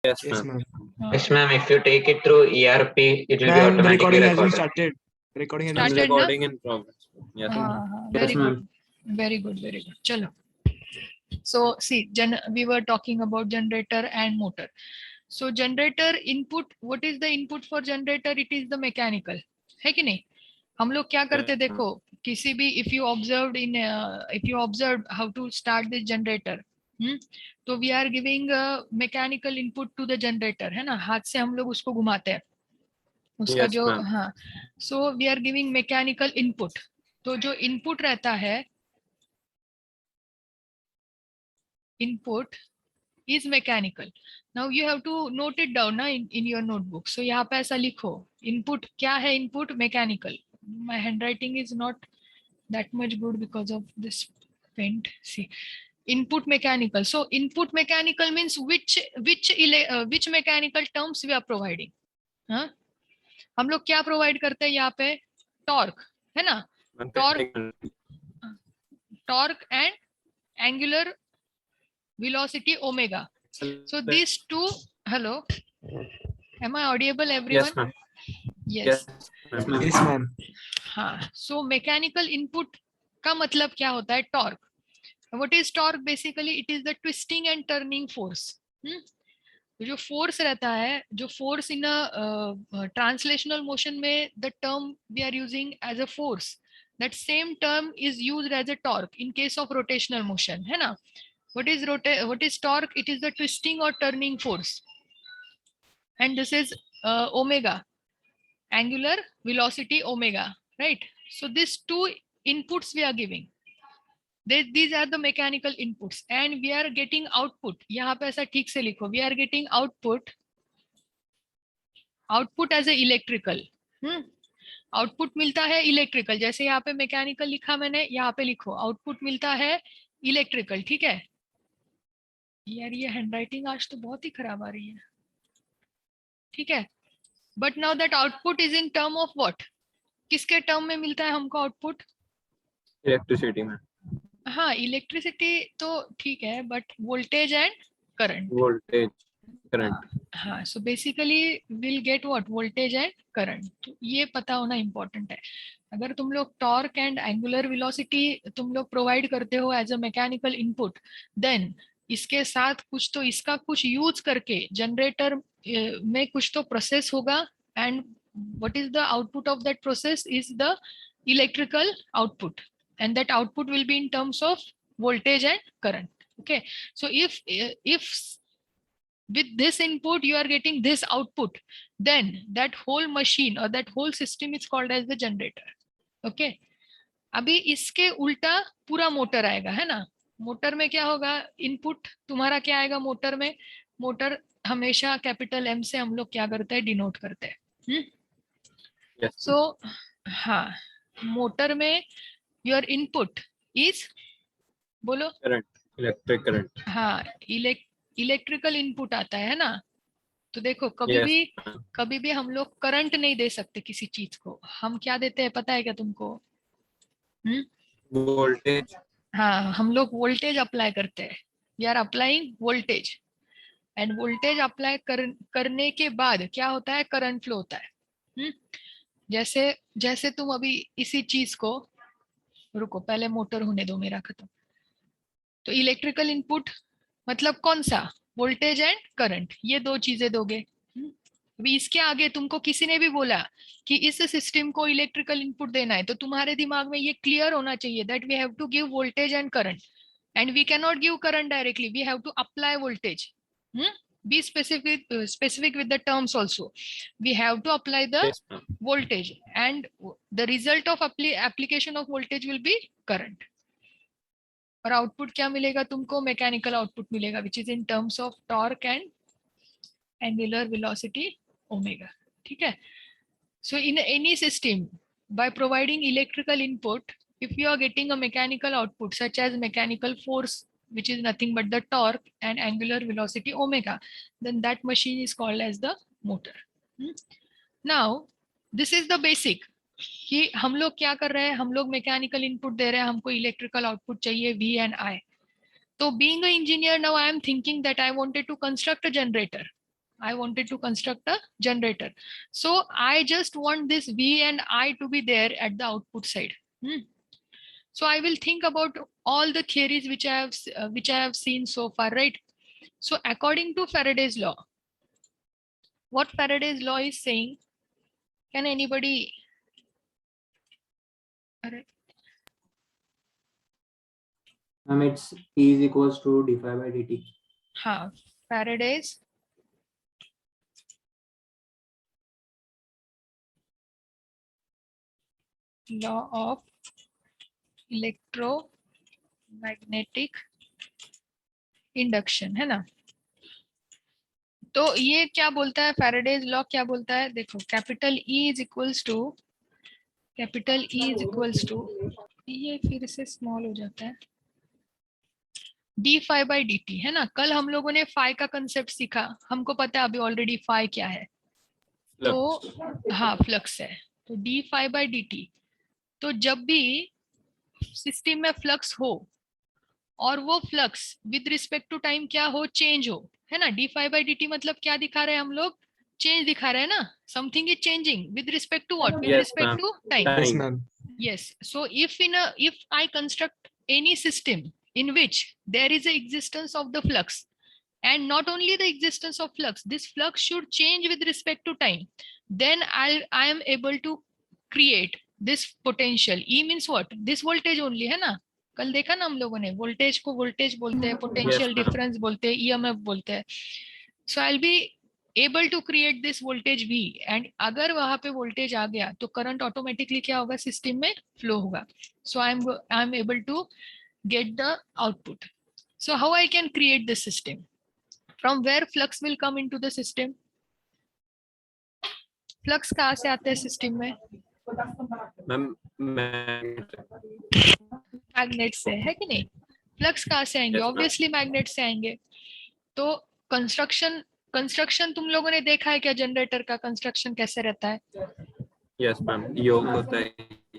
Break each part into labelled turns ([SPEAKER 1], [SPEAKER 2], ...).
[SPEAKER 1] Yes,
[SPEAKER 2] Yes,
[SPEAKER 1] ma'am.
[SPEAKER 2] ma'am.
[SPEAKER 3] Yes, ma'am. If you take it through ERP, it will be
[SPEAKER 2] Ma'am, the
[SPEAKER 3] automatically
[SPEAKER 2] recording has been
[SPEAKER 3] recorded.
[SPEAKER 2] started. Recording has been
[SPEAKER 1] I'm
[SPEAKER 2] started.
[SPEAKER 1] recording in progress. Yes.
[SPEAKER 4] हाँ,
[SPEAKER 3] Yes,
[SPEAKER 4] very
[SPEAKER 3] ma'am.
[SPEAKER 4] good, very good, very good. चलो. So see, we were talking about generator and motor. So generator input, what is the input for generator? It is the mechanical, है कि नहीं? हम लोग क्या करते देखो, किसी भी if you observed how to start this generator, तो we are giving a mechanical input to the generator, है ना? हाथ से हम लोग उसको घुमाते हैं, उसका
[SPEAKER 1] Yes,
[SPEAKER 4] जो
[SPEAKER 1] ma'am.
[SPEAKER 4] हाँ, so we are giving mechanical input. तो जो input रहता है, input is mechanical. Now you have to note it down na in your notebook. So यहाँ पे ऐसा लिखो, input क्या है? Input mechanical. My handwriting is not that much good because of this paint. See, input mechanical. So input mechanical means which mechanical terms we are providing. हाँ, हम लोग क्या provide करते हैं यहाँ पे? Torque, है ना? Torque and angular velocity omega. So these two, hello, am I audible everyone?
[SPEAKER 1] Yes, ma'am.
[SPEAKER 4] Yes.
[SPEAKER 1] Yes, ma'am.
[SPEAKER 2] Yes, ma'am.
[SPEAKER 4] हाँ, so mechanical input का मतलब क्या होता है? Torque. What is torque? Basically it is the twisting and turning force. जो force रहता है, जो फोर्स इन ट्रांसलेशनल मोशन में the term we are using as a force, that same term is used as a torque in case of rotational motion, है ना? What is torque? It is the twisting or turning force. And this is omega, angular velocity omega, right? So these two inputs we are giving. These are the mechanical inputs and we are getting output. यहाँ पे ऐसा ठीक से लिखो, we are getting output as a electrical. Output मिलता है electrical, जैसे यहाँ पे मैकेनिकल लिखा मैंने, यहाँ पे लिखो आउटपुट मिलता है इलेक्ट्रिकल. ठीक है यार, ये हैंडराइटिंग आज तो बहुत ही खराब आ रही है. ठीक है, but now that output is in term of what? किसके टर्म में मिलता है हमको आउटपुट?
[SPEAKER 1] इलेक्ट्रिसिटी में.
[SPEAKER 4] हाँ, इलेक्ट्रिसिटी तो ठीक है, but voltage and current.
[SPEAKER 1] Voltage current.
[SPEAKER 4] हाँ, so basically will get what? Voltage and current. तो ये पता होना इम्पोर्टेंट है. अगर तुम लोग टॉर्क एंड एंगुलर वेलोसिटी तुम लोग प्रोवाइड करते हो as a mechanical input, then इसके साथ कुछ तो इसका कुछ यूज करके जनरेटर में कुछ तो प्रोसेस होगा, and what is the output of that process is the electrical output, and that output will be in terms of voltage and current. Okay, so if with this input you are getting this output, then that whole machine or that whole system is called as the generator. Okay, अभी इसके उल्टा पूरा motor आएगा, है ना? Motor में क्या होगा? इनपुट तुम्हारा क्या आएगा मोटर में? मोटर हमेशा कैपिटल एम से हम लोग क्या करते हैं? डिनोट करते हैं. सो हाँ, मोटर में योर इनपुट इज, बोलो,
[SPEAKER 1] करंट, इलेक्ट्रिक करंट.
[SPEAKER 4] हाँ, इलेक्ट्रिकल इनपुट आता है ना? तो देखो कभी भी हम लोग करंट नहीं दे सकते किसी चीज को. हम क्या देते हैं पता है क्या तुमको?
[SPEAKER 1] वोल्टेज.
[SPEAKER 4] हाँ, हम लोग वोल्टेज अप्लाई करते हैं. We are applying voltage, and voltage apply करने के बाद क्या होता है? करंट फ्लो होता है. जैसे तुम अभी इसी चीज को, रुको पहले मोटर होने दो मेरा खत्म. तो इलेक्ट्रिकल इनपुट मतलब कौन सा? वोल्टेज एंड करंट, ये दो चीजें दोगे. अभी इसके आगे तुमको किसी ने भी बोला कि इस सिस्टम को इलेक्ट्रिकल इनपुट देना है, तो तुम्हारे दिमाग में ये क्लियर होना चाहिए that we have to give voltage and current, and we can not give current directly, we have to apply voltage. Be specific with the terms also. We have to apply the voltage, and the result of application of voltage will be current. और output क्या मिलेगा तुमको? Mechanical output मिलेगा, which is in terms of torque and angular velocity omega. ठीक है? So in any system, by providing electrical input, if you are getting a mechanical output such as mechanical force, which is nothing but the torque and angular velocity omega, then that machine is called as the motor. Now this is the basic कि हम लोग क्या कर रहे हैं? हम लोग mechanical input दे रहे हैं, हमको इलेक्ट्रिकल आउटपुट चाहिए V and I. तो being an engineer, now I am thinking that I wanted to construct a generator. I wanted to construct a generator. So I just want this V and I to be there at the output side. So I will think about all the theories which I have seen so far, right? So according to Faraday's law, what Faraday's law is saying, can anybody?
[SPEAKER 2] It's E is equals to d phi by dt.
[SPEAKER 4] Faraday's law of electromagnetic induction, है ना? तो ये क्या बोलता है Faraday's law, क्या बोलता है? देखो, capital E is equals to ये फिर से स्मॉल हो जाता है, d phi by D t, है ना? कल हम लोगों ने फाई का कंसेप्ट सीखा, हमको पता है अभी ऑलरेडी फाई क्या है, तो हाँ फ्लक्स है, तो d phi by D t. तो जब भी सिस्टम में फ्लक्स हो और वो flux with respect to time क्या हो, चेंज हो, है ना? D phi by D t मतलब क्या दिखा रहे हैं हम लोग? चेंज दिखा रहे हैं ना, something is changing with respect to what? With respect to time.
[SPEAKER 1] Yes, ma'am.
[SPEAKER 4] Yes. So if I construct any system in which there is a existence of the flux, and not only the existence of flux, this flux should change with respect to time, then I am able to create this potential. E means what? This voltage only, है ना? कल देखा ना हम लोगों ने, voltage को voltage बोलते हैं, पोटेंशियल डिफरेंस बोलते हैं, ईएमएफ बोलते हैं। So I will be able to create this voltage V, and अगर वहां पे वोल्टेज आ गया तो करंट ऑटोमेटिकली क्या होगा, सिस्टम में फ्लो होगा। So I am able to get the output. So how I can create this system? From where flux will come into the system? Flux कहाँ से आते हैं सिस्टम में?
[SPEAKER 1] मैम
[SPEAKER 4] मैग्नेट से, है कि नहीं? फ्लक्स कहाँ से आएंगे?
[SPEAKER 1] Yes, ma'am.
[SPEAKER 4] ऑब्वियसली मैग्नेट से आएंगे। तो कंस्ट्रक्शन तुम लोगों ने देखा है क्या? जनरेटर का कंस्ट्रक्शन कैसे रहता है?
[SPEAKER 1] यस मैम, योग होता है,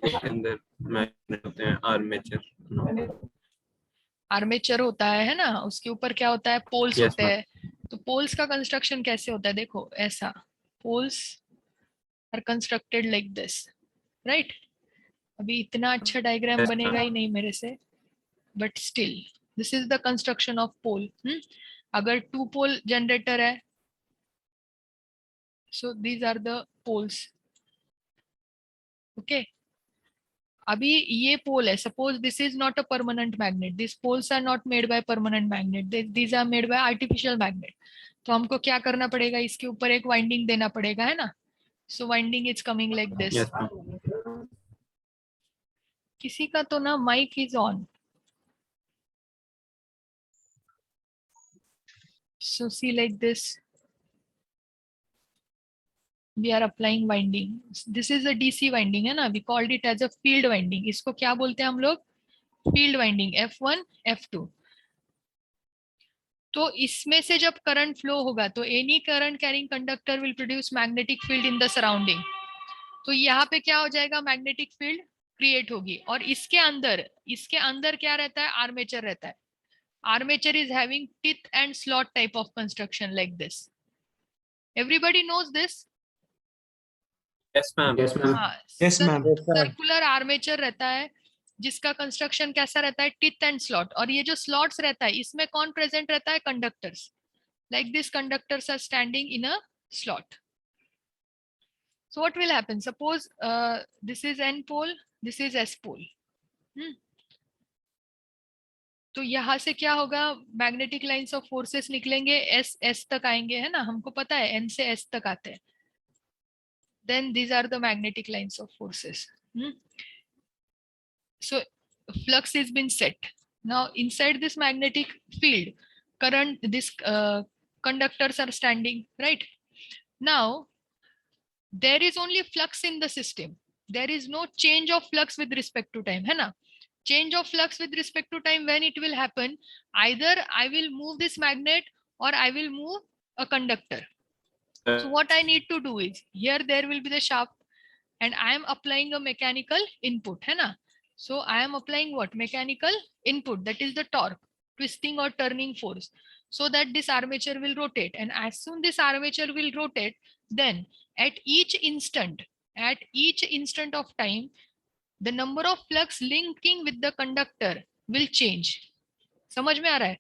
[SPEAKER 1] इसके अंदर मैग्नेट होते हैं,
[SPEAKER 4] आर्मेचर होता है ना? उसके ऊपर क्या होता है? पोल्स
[SPEAKER 1] Yes,
[SPEAKER 4] होते हैं। तो पोल्स का कंस्ट्रक्शन कैसे होता है? देखो ऐसा, poles are constructed like this, right? अभी इतना अच्छा डायग्राम
[SPEAKER 1] Yes,
[SPEAKER 4] बनेगा
[SPEAKER 1] ma'am.
[SPEAKER 4] ही नहीं मेरे से, but still this is the construction of pole. अगर 2 पोल जनरेटर है, so these are the poles, okay? अभी ये पोल है, suppose this is not a permanent magnet, this poles are not made by permanent magnet, these are made by artificial magnet. तो हमको क्या करना पड़ेगा? इसके ऊपर एक वाइंडिंग देना पड़ेगा, है ना? So winding is coming like this.
[SPEAKER 1] Yes, ma'am.
[SPEAKER 4] किसी का तो ना mike is on, so see like this, we are applying winding. This is a DC winding, है ना? We called it as a field winding. इसको क्या बोलते हैं हम लोग? Field winding, F1 F2। तो इसमें से जब करंट फ्लो होगा तो any current carrying conductor will produce magnetic field in the surrounding. तो यहाँ पे क्या हो जाएगा? मैग्नेटिक फील्ड क्रिएट होगी, और इसके अंदर क्या रहता है? आर्मेचर रहता है। Armature is having teeth and slot type of construction like this. Everybody knows this?
[SPEAKER 1] Yes, ma'am.
[SPEAKER 2] Yes, ma'am.
[SPEAKER 4] हाँ,
[SPEAKER 5] Yes, ma'am.
[SPEAKER 4] सर्कुलर आर्मेचर रहता है जिसका कंस्ट्रक्शन कैसा रहता है? Teeth and slot. और ये जो स्लॉट्स रहता है, इसमें कौन प्रेजेंट रहता है? Conductors. Like this conductors are standing in a slot. So what will happen? Suppose this is N pole, this is S pole. तो यहाँ से क्या होगा? मैग्नेटिक लाइंस ऑफ फोर्सेस निकलेंगे, S तक आएंगे, है ना? हमको पता है N से S तक आते हैं। Then these are the magnetic lines of forces. So flux is been set. Now inside this magnetic field, current, this conductors are standing, right? Now there is only flux in the system. There is no change of flux with respect to time, है ना? Change of flux with respect to time, when it will happen? Either I will move this magnet or I will move a conductor. So what I need to do is, here there will be the shaft and I am applying a mechanical input, है ना? So I am applying what? Mechanical input, that is the torque, twisting or turning force. so that this armature will rotate. And as soon this armature will rotate, then at each instant of time, the number of flux linking with the conductor will change. समझ में आ रहा है?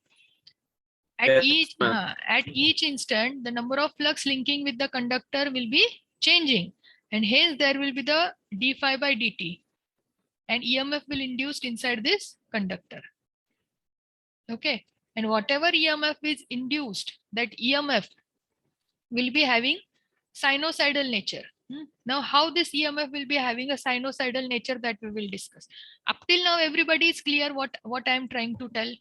[SPEAKER 1] Yes, ma'am.
[SPEAKER 4] At each instant, the number of flux linking with the conductor will be changing, and hence there will be the d phi by dt, and EMF will induced inside this conductor. Okay, and whatever EMF is induced, that EMF will be having sinusoidal nature. Now, how this EMF will be having a sinusoidal nature, that we will discuss. Up till now, everybody is clear what I am trying to tell.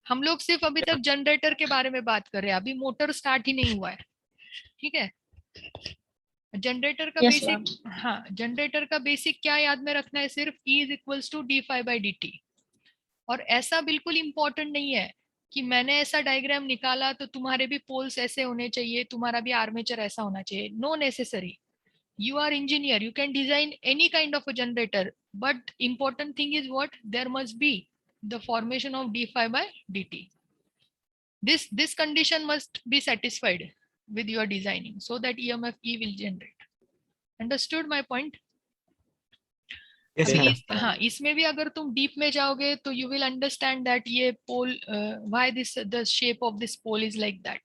[SPEAKER 4] हम लोग सिर्फ अभी तक generator के बारे में बात कर रहे हैं, अभी मोटर स्टार्ट ही नहीं हुआ है. ठीक है, जनरेटर का बेसिक, हाँ, जनरेटर का बेसिक क्या याद में रखना है? सिर्फ E is equals to D phi by D T. और ऐसा बिल्कुल इंपॉर्टेंट नहीं है कि मैंने ऐसा डायग्राम निकाला तो तुम्हारे भी पोल्स ऐसे होने चाहिए, तुम्हारा भी आर्मेचर ऐसा होना चाहिए. No necessary. You are engineer, you can design any kind of a generator, but important thing is what? There must be the formation of d phi by dt. This condition must be satisfied with your designing, so that EMF E will generate. Understood my point?
[SPEAKER 5] Yes,
[SPEAKER 4] अभी
[SPEAKER 5] ma'am.
[SPEAKER 4] हाँ, इसमें भी अगर तुम deep में जाओगे तो you will understand that ये pole, why the shape of this pole is like that.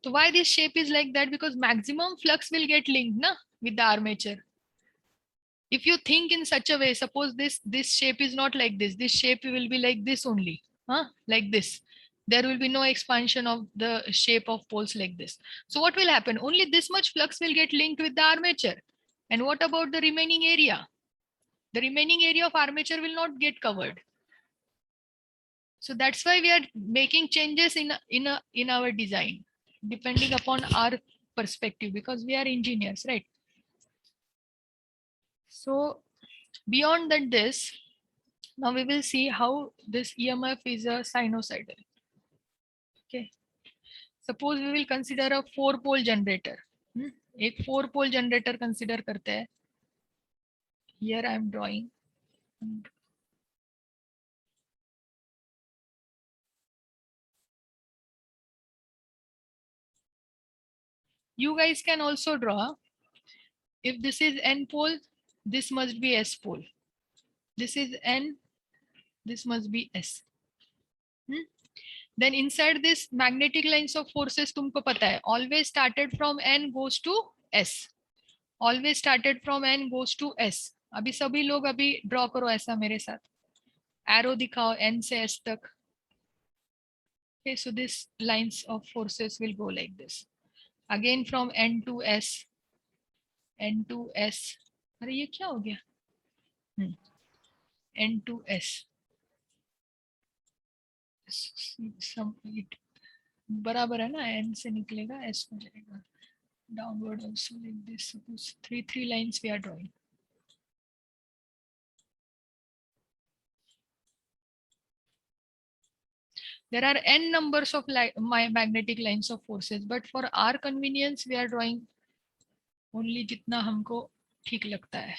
[SPEAKER 4] So why this shape is like that? Because maximum flux will get linked na, with the armature. If you think in such a way, suppose this shape is not like this shape will be like this only, like this. There will be no expansion of the shape of poles like this. So what will happen? Only this much flux will get linked with the armature. And what about the remaining area? The remaining area of armature will not get covered. So that's why we are making changes in our design, depending upon our perspective, because we are engineers, right? So beyond that, now we will see how this EMF is a sinusoidal. Okay, suppose we will consider a 4-pole generator. एक 4-pole generator consider करते हैं. Here I am drawing. You guys can also draw. If this is N pole, this must be S pole. This is N, this must be S. Then inside this magnetic lines of forces, तुमको पता है, always started from N goes to S. Always started from N goes to S. अभी सभी लोग अभी draw करो ऐसा मेरे साथ. Arrow दिखाओ N से S तक. Okay, so this lines of forces will go like this. Again from N to S. N to S. अरे ये क्या हो गया? N to S. बराबर है ना, N से निकलेगा S हो जाएगा. Downward also like this. Suppose three lines we are drawing. There are N numbers of magnetic lines of forces, but for our convenience we are drawing only जितना हमको ठीक लगता है.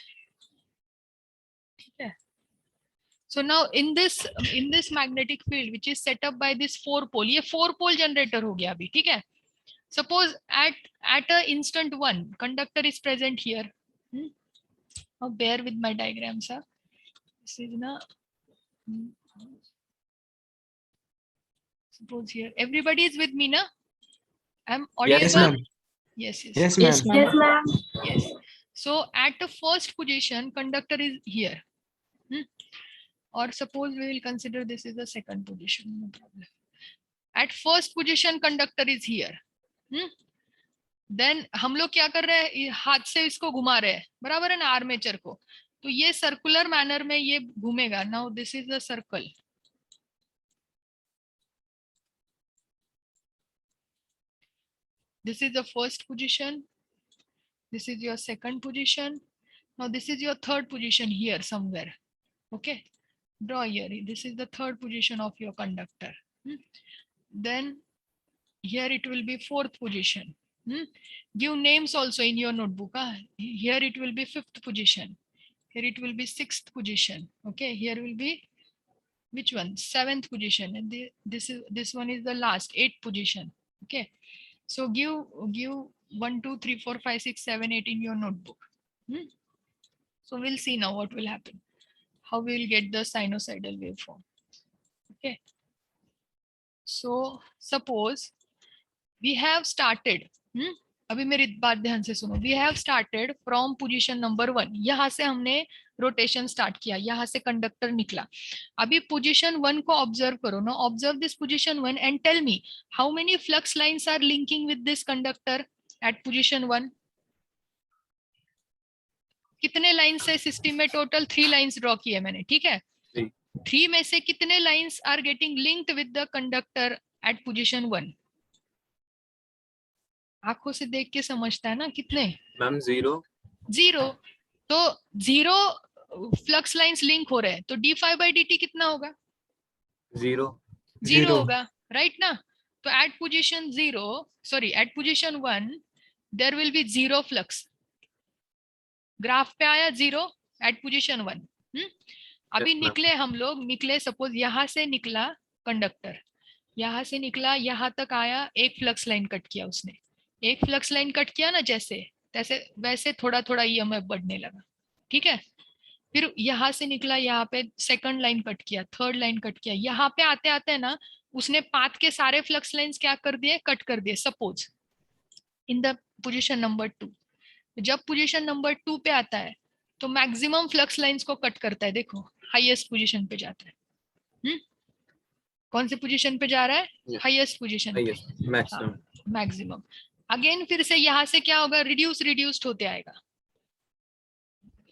[SPEAKER 4] ठीक है. So now in this magnetic field which is set up by this 4-pole, ये 4-pole generator हो गया अभी. ठीक है. Suppose at a instant 1 conductor is present here. Now bear with my diagram, sir. This is na. Suppose here everybody is with me, na? I'm audible.
[SPEAKER 5] Yes, ma'am.
[SPEAKER 4] Yes.
[SPEAKER 5] Yes, ma'am.
[SPEAKER 6] Yes, ma'am.
[SPEAKER 4] Yes. So at the first position, conductor is here. Or suppose we will consider this is the second position, no problem. At first position, conductor is here. Then हम लोग क्या कर रहे हैं? हाथ से इसको घुमा रहे हैं, बराबर है ना, आर्मेचर को. तो ये सर्कुलर मैनर में ये घूमेगा. Now this is the circle. This is the first position. This is your second position. Now this is your third position here somewhere. Okay, draw here. This is the third position of your conductor. Then here it will be fourth position. Give names also in your notebook. Here it will be fifth position. Here it will be sixth position. Okay, here will be which one? 7th position, and this one is the last 8th position. Okay, so give 1 2 3 4 5 6 7 8 in your notebook. So we'll see now what will happen, how we will get the sinusoidal waveform. Okay, so suppose we have started, अभी मेरी बात ध्यान से सुनो, we have started from position number 1, यहाँ से हमने rotation start किया, यहाँ से कंडक्टर निकला. अभी पोजीशन 1 को ऑब्जर्व करो ना, observe this position 1 and tell me how many flux lines are linking with this conductor at position 1. कितने लाइन से सिस्टम में टोटल 3 लाइंस ड्रॉ किए मैंने, ठीक है. 3 में से कितने lines are getting linked with the conductor at position 1? आंखों से देख के समझता है ना, कितने
[SPEAKER 1] मैम? 0.
[SPEAKER 4] तो 0 फ्लक्स लाइंस लिंक हो रहे हैं, तो d5/dt कितना होगा? 0 होगा, राइट ना. तो at position 0, sorry at position 1 there will be 0 flux. Graph पे आया 0 एट पोजीशन 1. अभी
[SPEAKER 1] Yes,
[SPEAKER 4] निकले हम लोग, निकले सपोज यहाँ से निकला कंडक्टर, यहाँ से निकला, यहाँ तक आया, एक फ्लक्स लाइन कट किया उसने, एक फ्लक्स लाइन कट किया ना, जैसे तैसे वैसे थोड़ा थोड़ा ईएमएफ बढ़ने लगा, ठीक है. फिर यहाँ से निकला, यहाँ पे सेकंड लाइन कट किया, थर्ड लाइन कट किया, यहाँ पे आते आते ना उसने पाथ के सारे फ्लक्स लाइंस क्या कर दिए, कट कर दिए. Suppose in the position number 2, जब पोजीशन नंबर 2 पे आता है तो मैक्सिमम फ्लक्स लाइंस को कट करता है. देखो हाईएस्ट पोजीशन पे जाता है. कौन से पोजीशन पे जा रहा है? हाईएस्ट पोजीशन पे, मैक्सिमम. अगेन फिर से यहाँ से क्या होगा, रिड्यूस्ड होते आएगा.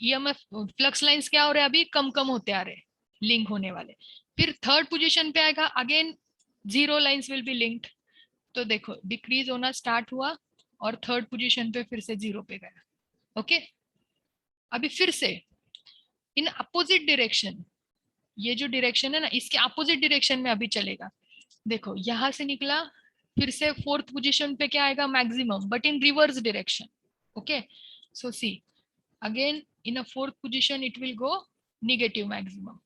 [SPEAKER 4] ईएमएफ फ्लक्स लाइंस क्या हो रहे हैं, अभी कम कम होते आ रहे, लिंक होने वाले. फिर थर्ड पोजीशन पे आएगा, again 0 lines will be linked. तो देखो डिक्रीज होना स्टार्ट हुआ और थर्ड पोजीशन पे फिर से 0 पे गया. ओके, अभी फिर से इन अपोजिट डायरेक्शन, ये जो डायरेक्शन है ना, इसके अपोजिट डायरेक्शन में अभी चलेगा. देखो यहाँ से निकला, फिर से 4th पोजीशन पे क्या आएगा, maximum, but in reverse direction. Okay, so see again in a 4th position it will go negative maximum.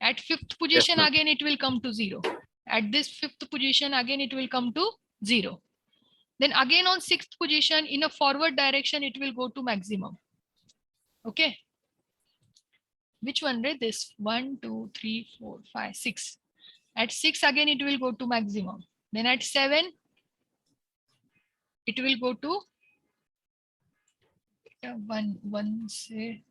[SPEAKER 4] At 5th position again it will come to 0. At this 5th position again it will come to 0. Then again on 6th position in a forward direction it will go to maximum. Okay, which one, right? This 1 2 3 4 5 6. At 6 again it will go to maximum. Then at 7 it will go to 1 से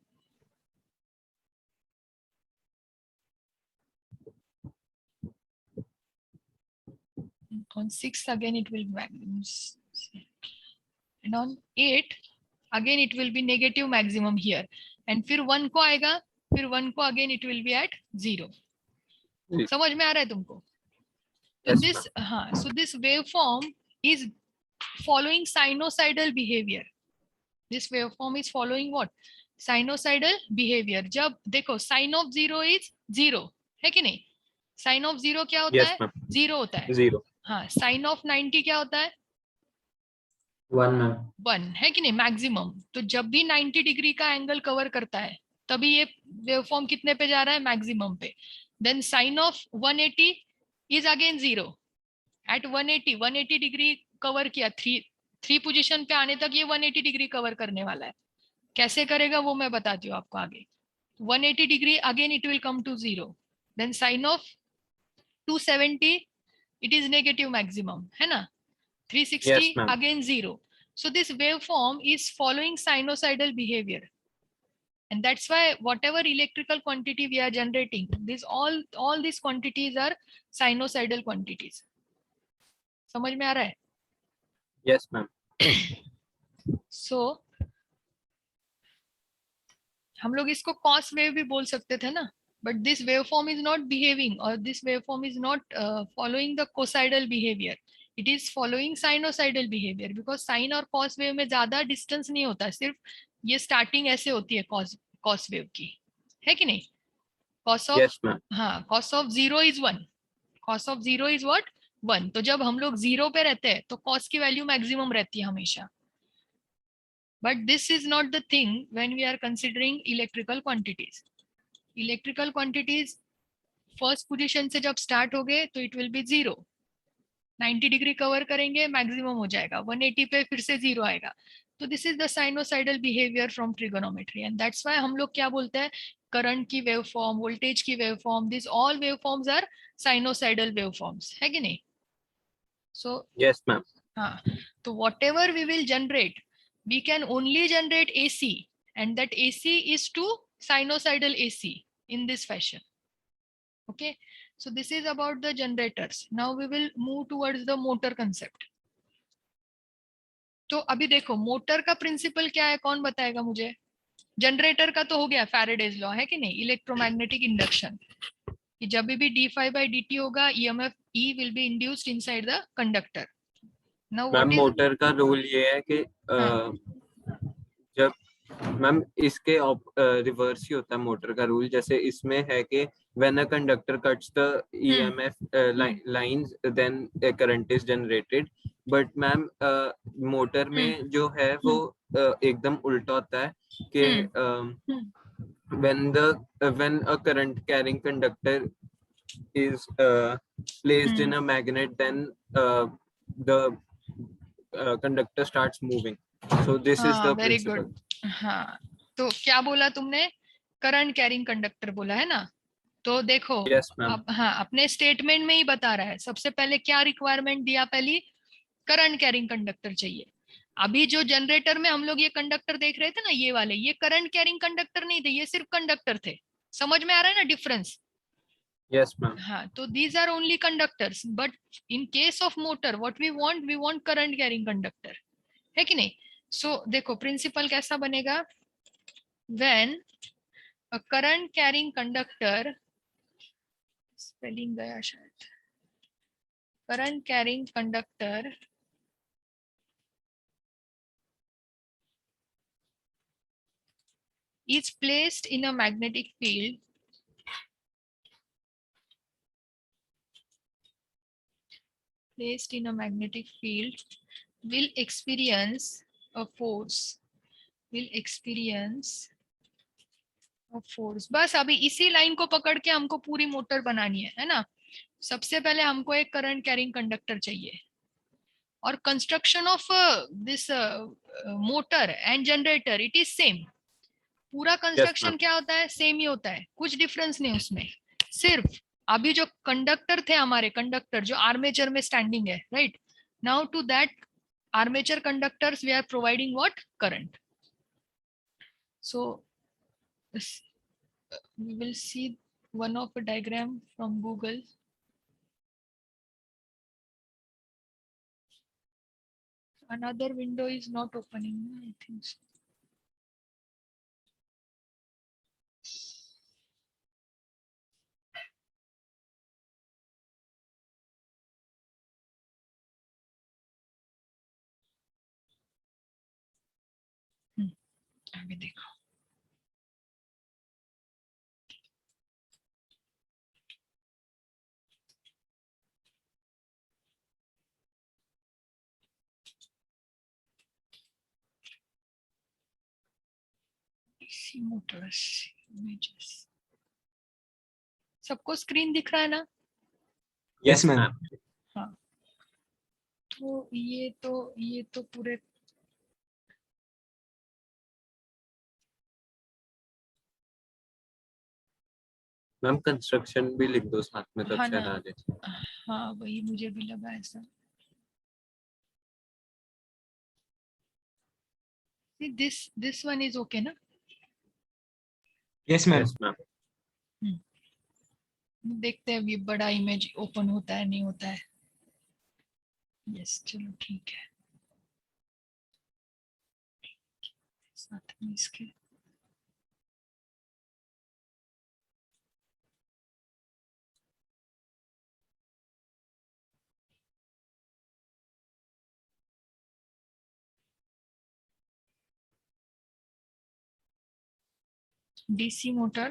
[SPEAKER 4] on 6 again it will maximum, and on 8 again it will be negative maximum here, and फिर 1 को आएगा, फिर 1 को again it will be at 0. समझ में आ रहा है तुमको?
[SPEAKER 1] Yes,
[SPEAKER 4] this so this waveform is following sinusoidal behavior. This waveform is following what? Sinusoidal behavior. जब देखो sin of 0 is 0, है कि नहीं? Sin of 0 क्या होता है? 0 होता है.
[SPEAKER 1] 0.
[SPEAKER 4] हाँ, sin of 90 क्या होता है?
[SPEAKER 2] 1 मैम.
[SPEAKER 4] 1, है कि नहीं, मैक्सिमम. तो जब भी 90 डिग्री का एंगल कवर करता है तभी ये वेवफॉर्म कितने पे जा रहा है, मैक्सिमम पे. Then sin of 180 is again 0. At 180 degree cover किया, 3 पोजीशन पे आने तक ये 180 डिग्री कवर करने वाला है. कैसे करेगा वो मैं बताती हूँ आपको आगे. 180 degree again it will come to 0. Then sine of 270 it is negative maximum, है ना. 360 again 0. So this wave form is following sinusoidal behaviour, and that's why whatever electrical quantity we are generating, this all these quantities are sinusoidal quantities. समझ में आ रहा है?
[SPEAKER 1] Yes, ma'am.
[SPEAKER 4] So हम लोग इसको cos wave भी बोल सकते थे ना, but this waveform is not behaving, or this waveform is not following the cosidal behavior. It is following sinusoidal behavior, because sin और cos wave में ज्यादा distance नहीं होता, सिर्फ ये starting ऐसे होती है cos wave की, है कि नहीं? Cos of,
[SPEAKER 1] Yes, ma'am.
[SPEAKER 4] हाँ, cos of 0 is 1. Cos of 0 is what? 1. तो जब हम लोग 0 पे रहते हैं तो cos की वैल्यू मैक्सिमम रहती है हमेशा. But this is not the thing when we are considering electrical quantities. Electrical quantities first position से जब स्टार्ट हो गए तो it will be 0, 90 degree cover करेंगे मैक्सिमम हो जाएगा, 180 पे फिर से 0 आएगा। तो this is the sinusoidal behaviour from trigonometry and that's why हम लोग क्या बोलते हैं, करंट की वेव फॉर्म, वोल्टेज की wave form, this all wave forms are sinusoidal wave forms, है कि नहीं? सो
[SPEAKER 1] Yes, ma'am.
[SPEAKER 4] हाँ, तो whatever we will generate, we can only generate AC, and that AC is to sinusoidal AC in this fashion. Okay, so this is about the generators. Now we will move towards the motor concept. तो अभी देखो motor का principal क्या है, कौन बताएगा मुझे? Generator का तो हो गया फैराडेज लॉ, है कि नहीं, इलेक्ट्रोमैग्नेटिक इंडक्शन, कि जब भी d∅dt होगा EMF E will be induced inside the conductor. Now
[SPEAKER 1] ma'am
[SPEAKER 4] what is
[SPEAKER 1] motor का रूल ये है कि
[SPEAKER 4] हाँ,
[SPEAKER 1] जब मैम इसके रिवर्स ही होता है मोटर का रूल, जैसे इसमें है कि when a conductor cuts the EMF lines then a current is generated, but ma'am motor में जो है वो एकदम उल्टा होता है कि when a current carrying conductor is placed in a magnet, then the conductor starts moving. So this is the
[SPEAKER 4] very
[SPEAKER 1] principle.
[SPEAKER 4] Good. हाँ, तो क्या बोला तुमने, करंट कैरिंग कंडक्टर बोला है ना? तो देखो
[SPEAKER 1] Yes, ma'am.
[SPEAKER 4] अब हाँ, अपने स्टेटमेंट में ही बता रहा है, सबसे पहले क्या रिक्वायरमेंट दिया, पहली करंट कैरिंग कंडक्टर चाहिए। अभी जो जनरेटर में हम लोग ये कंडक्टर देख रहे थे ना, ये वाले, ये करंट कैरिंग कंडक्टर नहीं थे, ये सिर्फ कंडक्टर थे। समझ में आ रहा है ना डिफरेंस?
[SPEAKER 1] Yes, ma'am.
[SPEAKER 4] हाँ, तो these are only conductors, but in case of motor what we want current carrying conductor, है कि नहीं? सो देखो प्रिंसिपल कैसा बनेगा, when a current carrying conductor, spelling गया शायद, current carrying conductor is placed in a magnetic field will experience a force, बस अभी इसी लाइन को पकड़ के हमको पूरी मोटर बनानी है ना? सबसे पहले हमको एक करंट कैरिंग कंडक्टर चाहिए, और construction of this motor and generator it is same. पूरा कंस्ट्रक्शन
[SPEAKER 1] ma'am.
[SPEAKER 4] क्या होता है, सेम ही होता है, कुछ डिफरेंस नहीं उसमें। सिर्फ अभी जो कंडक्टर थे हमारे, कंडक्टर जो आर्मेचर में स्टैंडिंग है, right, now to that armature conductors we are providing what, current. So we will see one of a diagram from Google. Another window is not opening, I think so. आगे देखो, DC motors images, सबको screen दिख रहा है ना?
[SPEAKER 1] Yes,
[SPEAKER 5] ma'am.
[SPEAKER 1] ma'am.
[SPEAKER 4] हाँ, तो ये तो पूरे
[SPEAKER 1] मैम कंस्ट्रक्शन भी लिख दो साथ में, तब
[SPEAKER 4] हाँ
[SPEAKER 1] शायद
[SPEAKER 4] ना,
[SPEAKER 1] आ जाए।
[SPEAKER 4] हाँ वही मुझे भी लगा ऐसा। this one is okay ना?
[SPEAKER 5] Yes, ma'am.
[SPEAKER 1] Yes, ma'am.
[SPEAKER 4] देखते हैं अभी बड़ा इमेज ओपन होता है नहीं होता है। यस, चलो ठीक है, साथ में इसके DC motor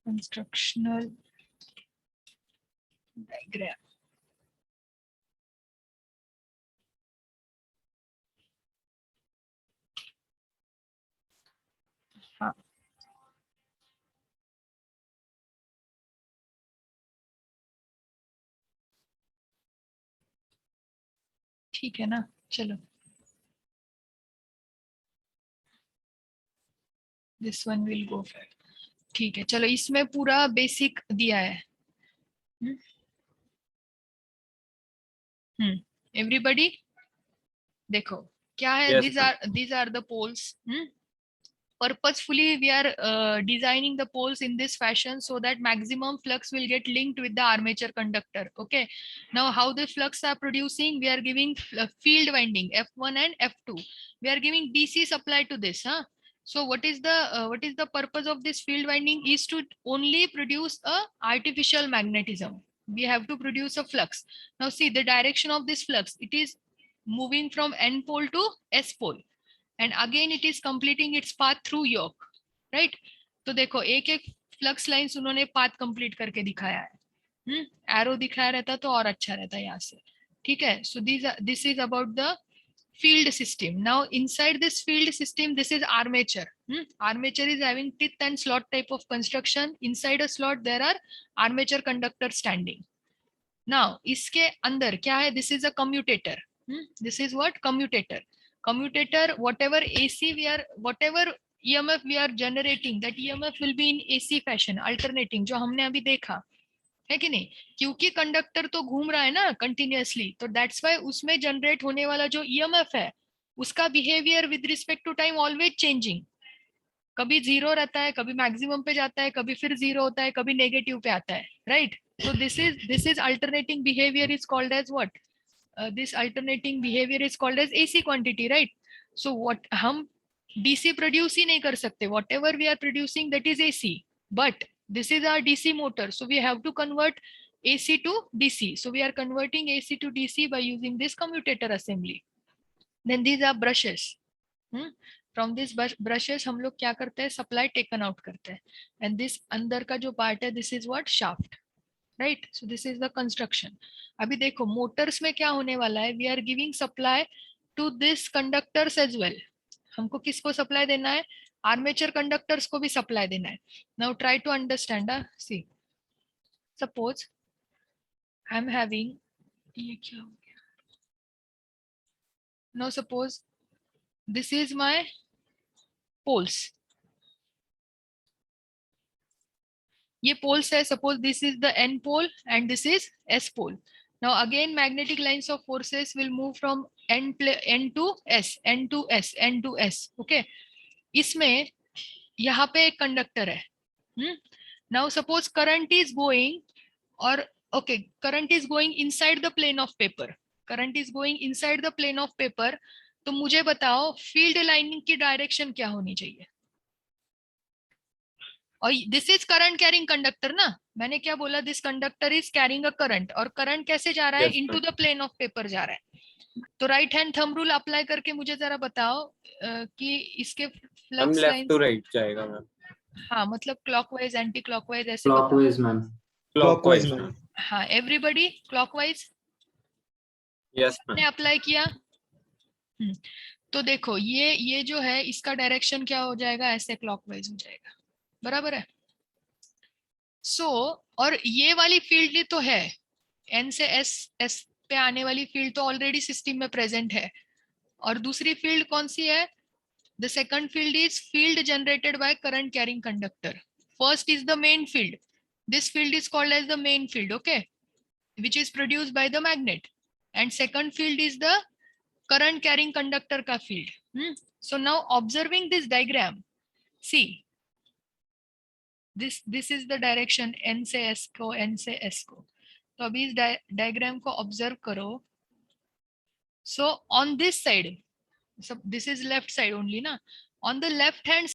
[SPEAKER 4] constructional diagram। हाँ, ठीक है ना, चलो this one will go for, ठीक है। चलो इसमें पूरा बेसिक दिया है। एवरीबॉडी देखो क्या है,
[SPEAKER 1] Yes,
[SPEAKER 4] these are the poles. Purposefully we are designing the poles in this fashion so that maximum flux will get linked with the armature conductor. Okay, now how the flux are producing, we are giving field winding F1 and F2, we are giving DC supply to this, so what is the purpose of this field winding is to only produce a artificial magnetism. We have to produce a flux. Now see the direction of this flux, it is moving from N pole to S pole, and again it is completing its path through yoke, right? तो देखो एक एक flux lines उन्होंने path complete करके दिखाया है। Arrow दिखाया रहता तो और अच्छा रहता यहाँ से, ठीक है। So this is about the field system. Now inside this field system, this is armature. Armature is having teeth and slot type of construction. Inside a slot there are armature conductors standing. Now इसके अंदर क्या है, this is a commutator. This is what? Commutator. Commutator, whatever AC we are, whatever EMF we are generating, that EMF will be in AC fashion, alternating, जो हमने अभी देखा है कि नहीं, क्योंकि कंडक्टर तो घूम रहा है ना कंटिन्यूअसली, तो दैट्स वाई उसमें जनरेट होने वाला जो EMF है उसका behaviour with respect to time always changing, कभी जीरो रहता है, कभी मैक्सिमम पे जाता है, कभी फिर जीरो होता है, कभी नेगेटिव पे आता है, right? So this is alternating behavior is called as what? This alternating behavior is called as AC quantity, right? So what हम DC produce ही नहीं कर सकते, whatever we are producing that is AC, but this is our DC motor, so we have to convert AC to DC. So we are converting AC to DC by using this commutator assembly. Then these are brushes. From these brushes हम लोग क्या करते हैं, supply taken out करते हैं, and this अंदर का जो part है, this is what? Shaft. Right, so this is the construction. अभी देखो मोटर्स में क्या होने वाला है, we are giving supply to this conductors as well. हमको किसको सप्लाई देना है, आर्मेचर कंडक्टर्स को भी सप्लाई देना है. Now try to understand. See suppose I am having, ये क्या हो गया, now suppose this is my poles, ये पोल्स है, suppose this is the N pole and this is S pole. Now again magnetic lines of forces will move from N to S, N to S, N to S. Okay, इसमें यहाँ पे एक conductor है. Now suppose current is going, or okay, current is going inside the plane of paper. Current is going inside the plane of paper. तो मुझे बताओ field lining की direction क्या होनी चाहिए. और this is current carrying conductor ना, मैंने क्या बोला, this conductor is carrying a current, और करंट कैसे जा रहा है, into the plane of paper जा रहा है. तो right hand thumb rule apply करके मुझे जरा बताओ कि इसके फ्लक्स
[SPEAKER 1] लेफ्ट टू राइट जाएगा मैम.
[SPEAKER 4] हाँ मतलब क्लॉकवाइज, एंटी क्लॉकवाइज, ऐसे
[SPEAKER 2] क्लॉकवाइज मैम.
[SPEAKER 5] Clockwise, ma'am.
[SPEAKER 4] हाँ एवरीबॉडी क्लॉकवाइज.
[SPEAKER 1] Yes ma'am.
[SPEAKER 4] ने अप्लाई किया. तो देखो ये जो है इसका डायरेक्शन क्या हो जाएगा, ऐसे क्लॉकवाइज हो जाएगा, बराबर है. सो और ये वाली फील्ड तो है, N से S पे आने वाली फील्ड तो ऑलरेडी सिस्टम में प्रेजेंट है. और दूसरी फील्ड कौन सी है, the second field is field generated by current carrying conductor. First is the main field, this field is called as the main field, okay, which is produced by the magnet, and second field is the current carrying conductor का field. So now observing this diagram, see this is the direction N से S को, N से S को. तो अभी इस diagram को observe करो. So on this side, this is left side only ना, on the left hand